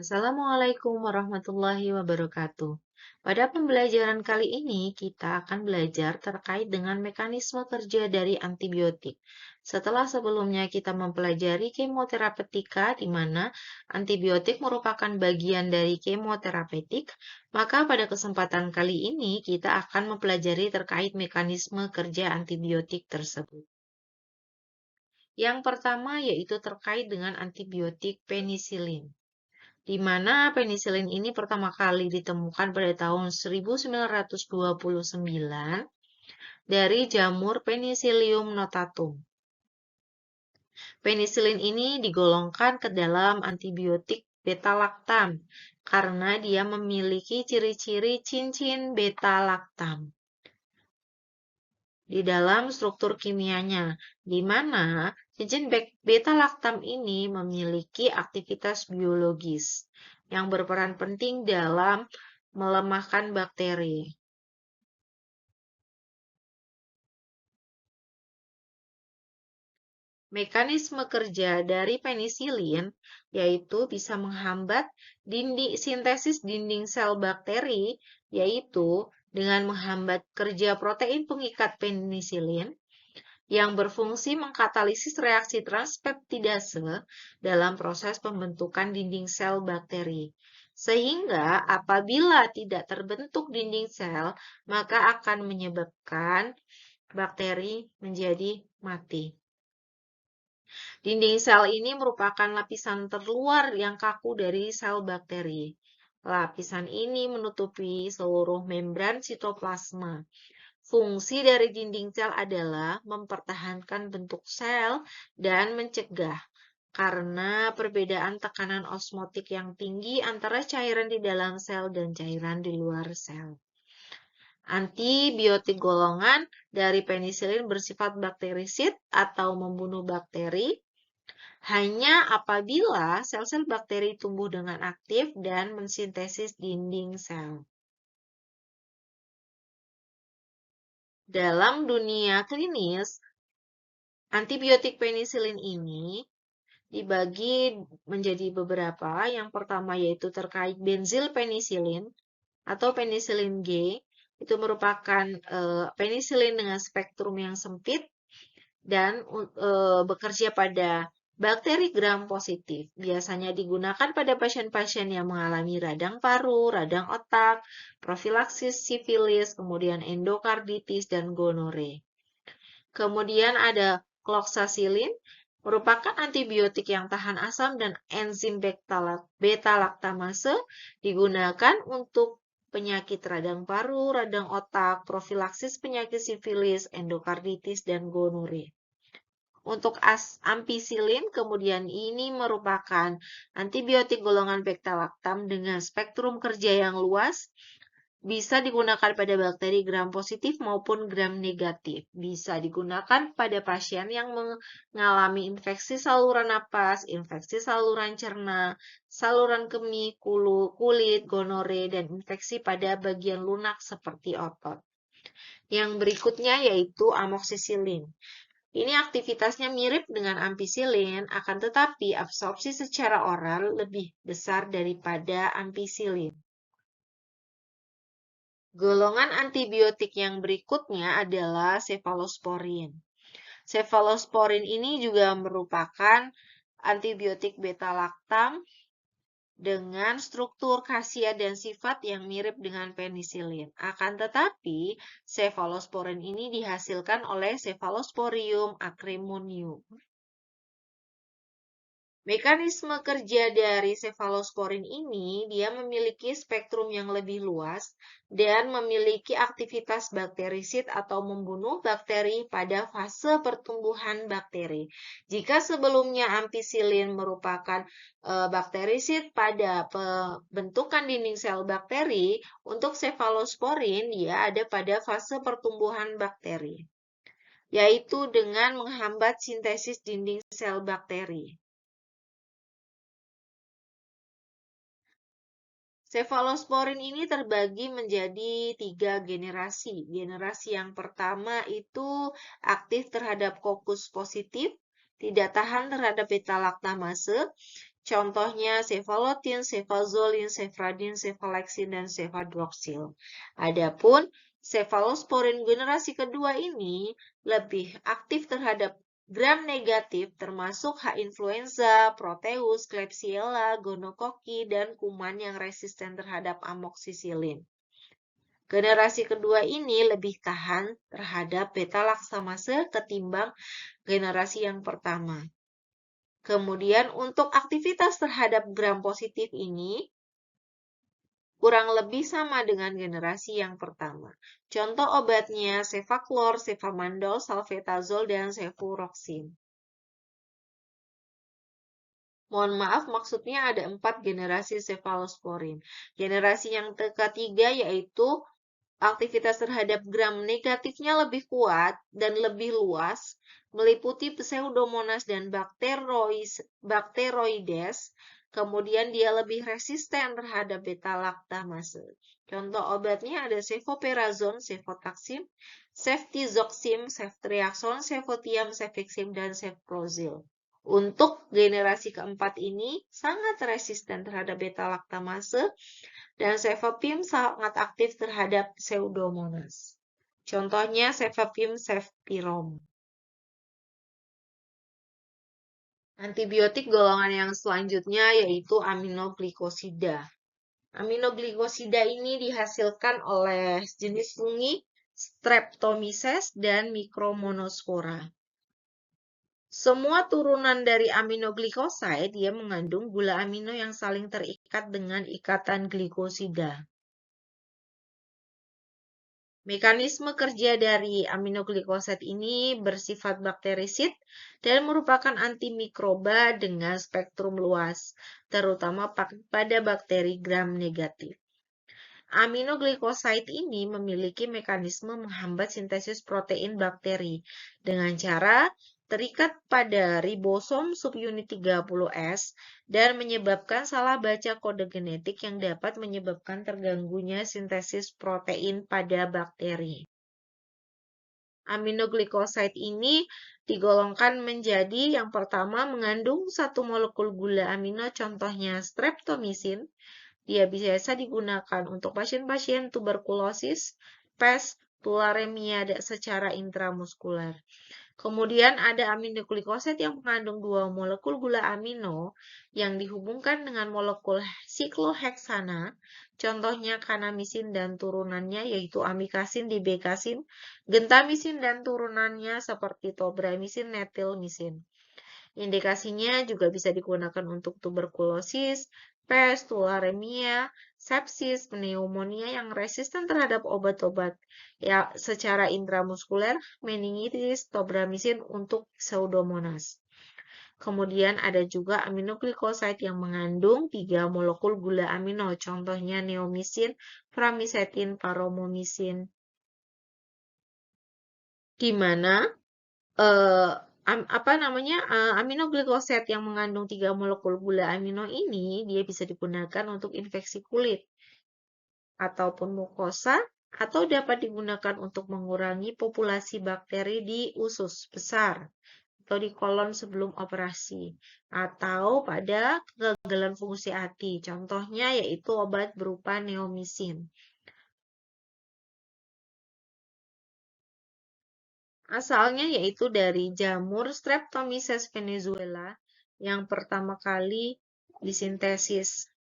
Assalamualaikum warahmatullahi wabarakatuh. Pada pembelajaran kali ini, kita akan belajar terkait dengan mekanisme kerja dari antibiotik. Setelah sebelumnya kita mempelajari kemoterapeutika, di mana antibiotik merupakan bagian dari kemoterapeutik, maka pada kesempatan kali ini kita akan mempelajari terkait mekanisme kerja antibiotik tersebut. Yang pertama yaitu terkait dengan antibiotik penisilin, di mana penisilin ini pertama kali ditemukan pada tahun 1929 dari jamur Penicillium notatum. Penisilin ini digolongkan ke dalam antibiotik beta-laktam karena dia memiliki ciri-ciri cincin beta-laktam di dalam struktur kimianya, di mana cincin beta-laktam ini memiliki aktivitas biologis yang berperan penting dalam melemahkan bakteri. Mekanisme kerja dari penisilin yaitu bisa menghambat sintesis dinding sel bakteri, yaitu dengan menghambat kerja protein pengikat penisilin yang berfungsi mengkatalisis reaksi transpeptidase dalam proses pembentukan dinding sel bakteri. Sehingga apabila tidak terbentuk dinding sel, maka akan menyebabkan bakteri menjadi mati. Dinding sel ini merupakan lapisan terluar yang kaku dari sel bakteri. Lapisan ini menutupi seluruh membran sitoplasma. Fungsi dari dinding sel adalah mempertahankan bentuk sel dan mencegah karena perbedaan tekanan osmotik yang tinggi antara cairan di dalam sel dan cairan di luar sel. Antibiotik golongan dari penisilin bersifat bakterisid atau membunuh bakteri hanya apabila sel-sel bakteri tumbuh dengan aktif dan mensintesis dinding sel. Dalam dunia klinis, antibiotik penisilin ini dibagi menjadi beberapa. Yang pertama yaitu terkait benzil penisilin atau penisilin G. Itu merupakan penisilin dengan spektrum yang sempit dan bekerja pada bakteri gram positif. Biasanya digunakan pada pasien-pasien yang mengalami radang paru, radang otak, profilaksis sifilis, kemudian endokarditis, dan gonore. Kemudian ada cloxacillin, merupakan antibiotik yang tahan asam dan enzim beta-laktamase, digunakan untuk penyakit radang paru, radang otak, profilaksis penyakit sifilis, endokarditis, dan gonore. Untuk ampicillin, kemudian ini merupakan antibiotik golongan beta-laktam dengan spektrum kerja yang luas, bisa digunakan pada bakteri gram positif maupun gram negatif. Bisa digunakan pada pasien yang mengalami infeksi saluran napas, infeksi saluran cerna, saluran kemih, kulit, gonore, dan infeksi pada bagian lunak seperti otot. Yang berikutnya yaitu amoxicillin. Ini aktivitasnya mirip dengan ampicillin, akan tetapi absorpsi secara oral lebih besar daripada ampicillin. Golongan antibiotik yang berikutnya adalah cefalosporin. Cefalosporin ini juga merupakan antibiotik beta-laktam dengan struktur khasiat dan sifat yang mirip dengan penisilin. Akan tetapi, cefalosporin ini dihasilkan oleh Cephalosporium acremonium. Mekanisme kerja dari cefalosporin ini, dia memiliki spektrum yang lebih luas dan memiliki aktivitas bakterisid atau membunuh bakteri pada fase pertumbuhan bakteri. Jika sebelumnya ampicillin merupakan bakterisid pada pembentukan dinding sel bakteri, untuk cefalosporin dia ada pada fase pertumbuhan bakteri, yaitu dengan menghambat sintesis dinding sel bakteri. Cefalosporin ini terbagi menjadi 3 generasi. Generasi yang pertama itu aktif terhadap kokus positif, tidak tahan terhadap beta-laktamase. Contohnya cefalotin, cefazolin, cefradin, cefalexin, dan cefadroxil. Adapun cefalosporin generasi kedua ini lebih aktif terhadap gram negatif termasuk H. influenza, Proteus, Klebsiella, gonokoki, dan kuman yang resisten terhadap amoksisilin. Generasi kedua ini lebih tahan terhadap beta-laksamase ketimbang generasi yang pertama. Kemudian untuk aktivitas terhadap gram positif ini kurang lebih sama dengan generasi yang pertama. Contoh obatnya Cefaclor, Cefamandol, Salbutamol, dan Cefuroxim. Mohon maaf, maksudnya ada 4 generasi cefalosporin. Generasi yang ketiga yaitu aktivitas terhadap gram negatifnya lebih kuat dan lebih luas, meliputi Pseudomonas dan Bacteroides. Kemudian dia lebih resisten terhadap beta-laktamase. Contoh obatnya ada cefoperazone, cefotaxim, ceftriaxone, ceftriaxone, cefotiam, cefixim, dan cefprozil. Untuk generasi keempat ini sangat resisten terhadap beta-laktamase dan cefepim sangat aktif terhadap Pseudomonas. Contohnya cefepim, cefpirom. Antibiotik golongan yang selanjutnya yaitu aminoglikosida. Aminoglikosida ini dihasilkan oleh jenis fungi Streptomyces dan Micromonospora. Semua turunan dari aminoglikosida dia mengandung gula amino yang saling terikat dengan ikatan glikosida. Mekanisme kerja dari aminoglikosida ini bersifat bakterisid dan merupakan antimikroba dengan spektrum luas, terutama pada bakteri gram negatif. Aminoglikosida ini memiliki mekanisme menghambat sintesis protein bakteri dengan cara terikat pada ribosom subunit 30S dan menyebabkan salah baca kode genetik yang dapat menyebabkan terganggunya sintesis protein pada bakteri. Aminoglikosida ini digolongkan menjadi yang pertama mengandung satu molekul gula amino, contohnya streptomycin. Dia biasa digunakan untuk pasien-pasien tuberkulosis, pes, tularemia secara intramuskuler. Kemudian ada aminoglikosida yang mengandung 2 molekul gula amino yang dihubungkan dengan molekul sikloheksana, contohnya kanamisin dan turunannya yaitu amikasin, dibekasin, gentamisin dan turunannya seperti tobramisin, netilmisin. Indikasinya juga bisa digunakan untuk tuberkulosis, pes, tularemia, sepsis, pneumonia yang resisten terhadap obat-obat ya secara intramuskuler, meningitis, tobramisin untuk Pseudomonas. Kemudian ada juga aminoglikosida yang mengandung 3 molekul gula amino, contohnya neomisin, framisetin, paromomisin. Di mana aminoglikosida yang mengandung 3 molekul gula amino ini dia bisa digunakan untuk infeksi kulit ataupun mukosa atau dapat digunakan untuk mengurangi populasi bakteri di usus besar atau di kolon sebelum operasi atau pada kegagalan fungsi hati. Contohnya yaitu obat berupa neomisin. Asalnya yaitu dari jamur Streptomyces venezuela yang pertama kali disintesis.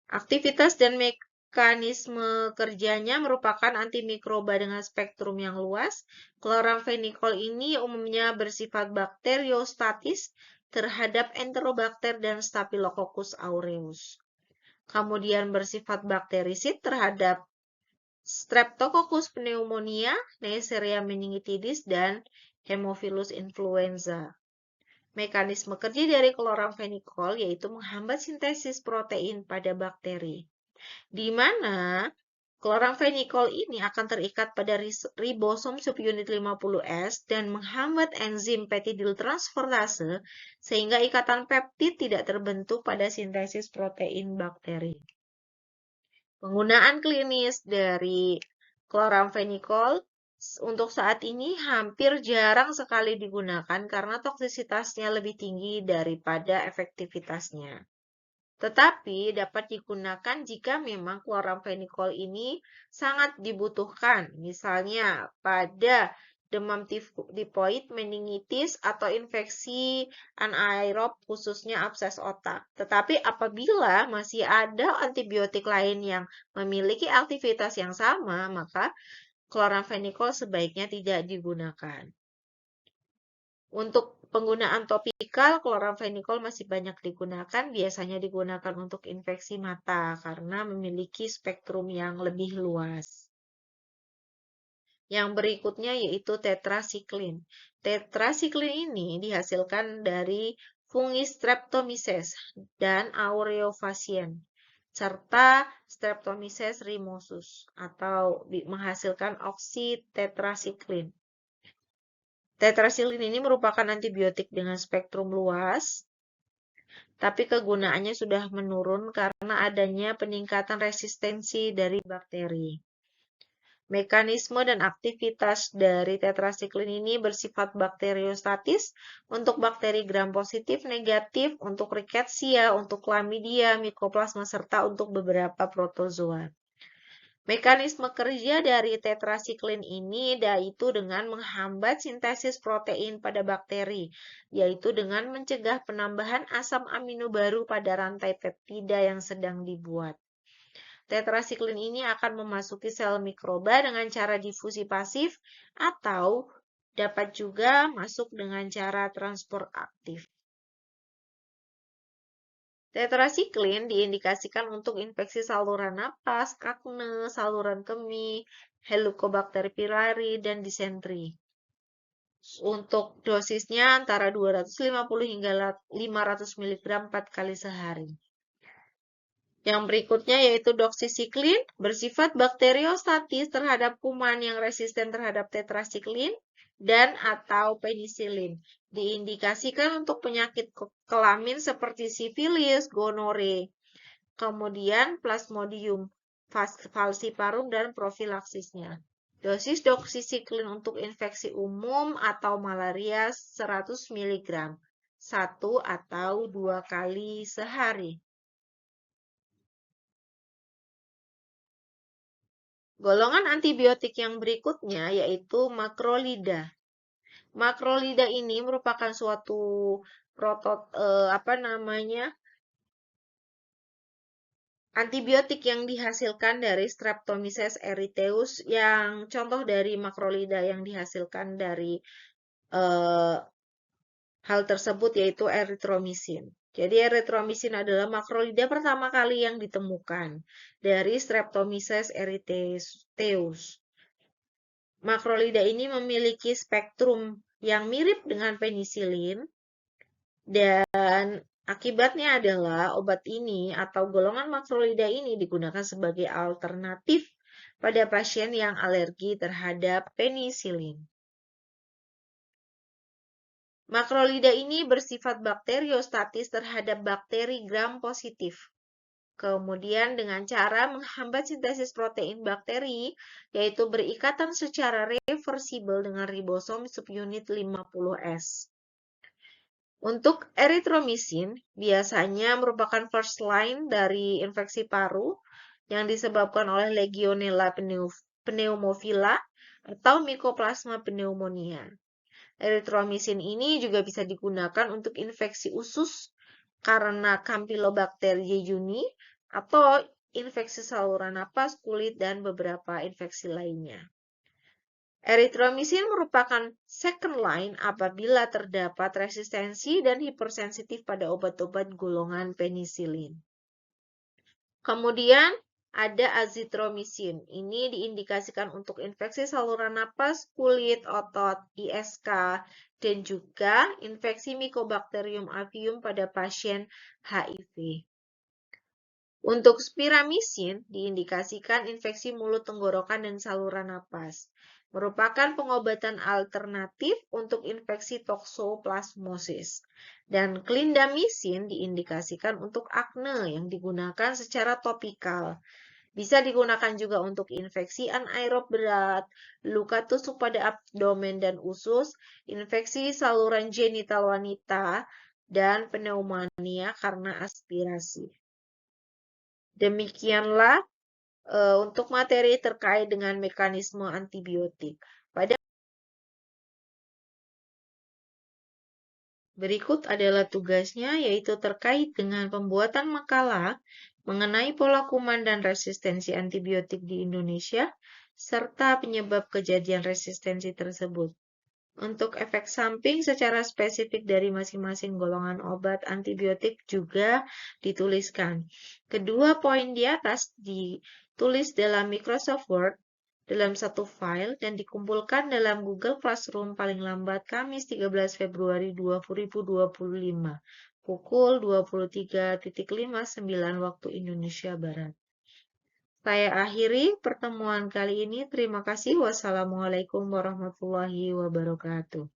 Aktivitas dan mekanisme kerjanya merupakan antimikroba dengan spektrum yang luas. Chloramphenicol ini umumnya bersifat bakteriostatis terhadap Enterobacter dan Staphylococcus aureus. Kemudian bersifat bakterisid terhadap Streptococcus pneumonia, Neisseria meningitidis, dan Haemophilus influenza. Mekanisme kerja dari chloramphenicol yaitu menghambat sintesis protein pada bakteri, di mana chloramphenicol ini akan terikat pada ribosom subunit 50S dan menghambat enzim peptidyl transferase sehingga ikatan peptid tidak terbentuk pada sintesis protein bakteri. Penggunaan klinis dari chloramphenicol untuk saat ini hampir jarang sekali digunakan karena toksisitasnya lebih tinggi daripada efektivitasnya. Tetapi dapat digunakan jika memang chloramphenicol ini sangat dibutuhkan, misalnya pada demam tifoid, meningitis, atau infeksi anaerob khususnya abses otak. Tetapi apabila masih ada antibiotik lain yang memiliki aktivitas yang sama, maka chloramphenicol sebaiknya tidak digunakan. Untuk penggunaan topikal, chloramphenicol masih banyak digunakan, biasanya digunakan untuk infeksi mata karena memiliki spektrum yang lebih luas. Yang berikutnya yaitu tetrasiklin. Tetrasiklin ini dihasilkan dari fungi Streptomyces dan Aureophacien serta Streptomyces rimosus atau menghasilkan oksitetrasiklin. Tetrasiklin ini merupakan antibiotik dengan spektrum luas, tapi kegunaannya sudah menurun karena adanya peningkatan resistensi dari bakteri. Mekanisme dan aktivitas dari tetrasiklin ini bersifat bakteriostatis untuk bakteri gram positif, negatif, untuk rickettsia, untuk chlamydia, mycoplasma, serta untuk beberapa protozoa. Mekanisme kerja dari tetrasiklin ini yaitu dengan menghambat sintesis protein pada bakteri, yaitu dengan mencegah penambahan asam amino baru pada rantai peptida yang sedang dibuat. Tetrasiklin ini akan memasuki sel mikroba dengan cara difusi pasif atau dapat juga masuk dengan cara transport aktif. Tetrasiklin diindikasikan untuk infeksi saluran napas, akne, saluran kemih, Helicobacter pylori, dan disentri. Untuk dosisnya antara 250 hingga 500 mg 4 kali sehari. Yang berikutnya yaitu doxycycline, bersifat bakteriostatis terhadap kuman yang resisten terhadap tetrasiklin dan atau penisilin. Diindikasikan untuk penyakit kelamin seperti sifilis, gonore, kemudian plasmodium falciparum dan profilaksisnya. Dosis doxycycline untuk infeksi umum atau malaria 100 mg, 1 atau 2 kali sehari. Golongan antibiotik yang berikutnya yaitu makrolida. Makrolida ini merupakan suatu antibiotik yang dihasilkan dari Streptomyces erytheus, yang contoh dari makrolida yang dihasilkan dari hal tersebut yaitu erythromycin. Jadi erythromycin adalah makrolida pertama kali yang ditemukan dari Streptomyces erytheus. Makrolida ini memiliki spektrum yang mirip dengan penisilin dan akibatnya adalah obat ini atau golongan makrolida ini digunakan sebagai alternatif pada pasien yang alergi terhadap penisilin. Makrolida ini bersifat bakteriostatis terhadap bakteri gram positif. Kemudian dengan cara menghambat sintesis protein bakteri, yaitu berikatan secara reversibel dengan ribosom subunit 50S. Untuk erythromycin, biasanya merupakan first line dari infeksi paru yang disebabkan oleh Legionella pneumophila atau Mycoplasma pneumonia. Erythromycin ini juga bisa digunakan untuk infeksi usus karena Campylobacter jejuni atau infeksi saluran napas, kulit, dan beberapa infeksi lainnya. Erythromycin merupakan second line apabila terdapat resistensi dan hipersensitif pada obat-obat golongan penisilin. Kemudian ada azithromycin. Ini diindikasikan untuk infeksi saluran napas, kulit, otot, ISK, dan juga infeksi Mycobacterium avium pada pasien HIV. Untuk spiramycin diindikasikan infeksi mulut tenggorokan dan saluran napas. Merupakan pengobatan alternatif untuk infeksi toxoplasmosis. Dan clindamycin diindikasikan untuk akne yang digunakan secara topikal. Bisa digunakan juga untuk infeksi anaerob berat, luka tusuk pada abdomen dan usus, infeksi saluran genital wanita, dan pneumonia karena aspirasi. Demikianlah untuk materi terkait dengan mekanisme antibiotik. Pada berikut adalah tugasnya, yaitu terkait dengan pembuatan makalah mengenai pola kuman dan resistensi antibiotik di Indonesia, serta penyebab kejadian resistensi tersebut. Untuk efek samping secara spesifik dari masing-masing golongan obat antibiotik juga dituliskan. Kedua poin di atas ditulis dalam Microsoft Word dalam satu file dan dikumpulkan dalam Google Classroom paling lambat Kamis 13 Februari 2025 pukul 23.59 waktu Indonesia Barat. Saya akhiri pertemuan kali ini. Terima kasih. Wassalamualaikum warahmatullahi wabarakatuh.